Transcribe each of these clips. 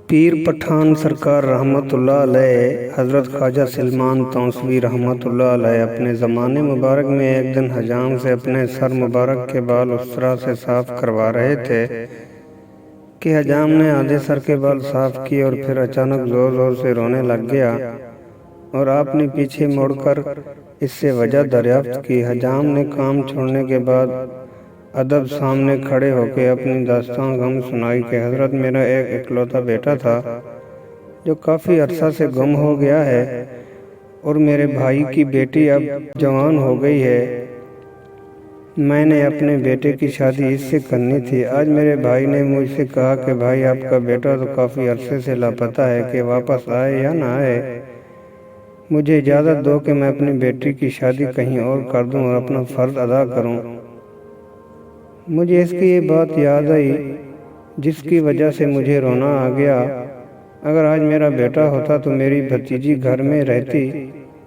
پیر پٹھان سرکار رحمۃ اللہ علیہ حضرت خواجہ سلمان توسوی رحمۃ اللہ علیہ اپنے زمانے مبارک میں ایک دن حجام سے اپنے سر مبارک کے بال اس طرح سے صاف کروا رہے تھے کہ حجام نے آدھے سر کے بال صاف کیے اور پھر اچانک زور زور سے رونے لگ گیا اور آپ نے پیچھے مڑ کر اس سے وجہ دریافت کی۔ حجام نے کام چھوڑنے کے بعد ادب سامنے کھڑے ہو کے اپنی داستان غم سنائی کہ حضرت میرا ایک اکلوتا بیٹا تھا جو کافی عرصہ سے گم ہو گیا ہے اور میرے بھائی کی بیٹی اب جوان ہو گئی ہے۔ میں نے اپنے بیٹے کی شادی اس سے کرنی تھی۔ آج میرے بھائی نے مجھ سے کہا کہ بھائی آپ کا بیٹا تو کافی عرصے سے لاپتہ ہے کہ واپس آئے یا نہ آئے، مجھے اجازت دو کہ میں اپنی بیٹی کی شادی کہیں اور کر دوں اور اپنا فرض ادا کروں۔ مجھے اس کی یہ بات یاد آئی جس کی وجہ سے مجھے رونا آ گیا۔ اگر آج میرا بیٹا ہوتا تو میری بھتیجی گھر میں رہتی۔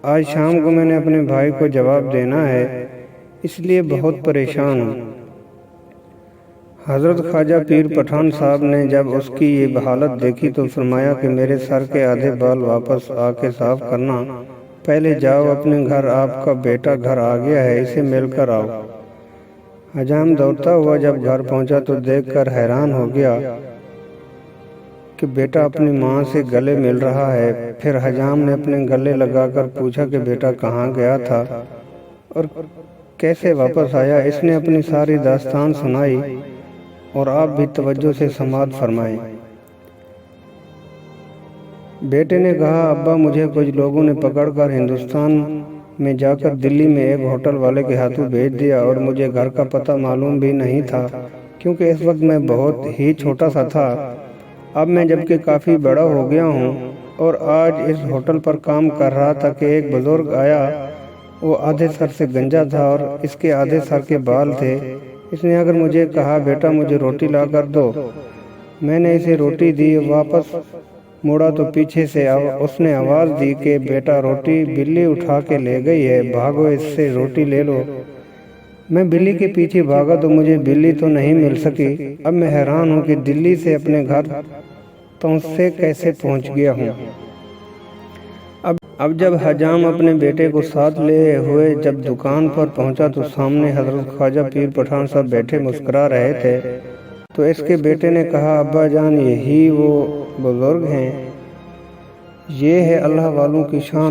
آج شام کو میں نے اپنے بھائی کو جواب دینا ہے، اس لیے بہت پریشان ہوں۔ حضرت خواجہ پیر پٹھان صاحب نے جب اس کی یہ حالت دیکھی تو فرمایا کہ میرے سر کے آدھے بال واپس آ کے صاف کرنا، پہلے جاؤ اپنے گھر، آپ کا بیٹا گھر آ گیا ہے، اسے مل کر آؤ۔ حجام دوڑتا ہوا جب گھر پہنچا تو دیکھ کر حیران ہو گیا کہ بیٹا اپنی ماں سے گلے مل رہا ہے۔ پھر حجام نے اپنے گلے لگا کر پوچھا کہ بیٹا کہاں گیا تھا اور کیسے واپس آیا۔ اس نے اپنی ساری داستان سنائی اور آپ بھی توجہ سے سماعت فرمائیں۔ بیٹے نے کہا، ابا مجھے کچھ لوگوں نے پکڑ کر ہندوستان میں جا کر دلی میں ایک ہوٹل والے کے ہاتھوں بھیج دیا اور مجھے گھر کا پتہ معلوم بھی نہیں تھا کیونکہ اس وقت میں بہت ہی چھوٹا سا تھا۔ اب میں جبکہ کافی بڑا ہو گیا ہوں اور آج اس ہوٹل پر کام کر رہا تھا کہ ایک بزرگ آیا۔ وہ آدھے سر سے گنجا تھا اور اس کے آدھے سر کے بال تھے۔ اس نے اگر مجھے کہا بیٹا مجھے روٹی لا کر دو، میں نے اسے روٹی دی۔ واپس مڑا تو پیچھے سے اس نے آواز دی کہ بیٹا روٹی بلی اٹھا کے لے گئی ہے، بھاگو اس سے روٹی لے لو۔ میں بلی کے پیچھے بھاگا تو مجھے بلی تو نہیں مل سکی۔ اب میں حیران ہوں کہ دلی سے اپنے گھر توسے کیسے پہنچ گیا ہوں۔ اب جب حجام اپنے بیٹے کو ساتھ لے ہوئے جب دکان پر پہنچا تو سامنے حضرت خواجہ پیر پٹھان صاحب بیٹھے مسکرا رہے تھے۔ تو اس کے بیٹے نے کہا، ابا جان یہی وہ بزرگ ہیں، یہ ہے اللہ والوں کی شان۔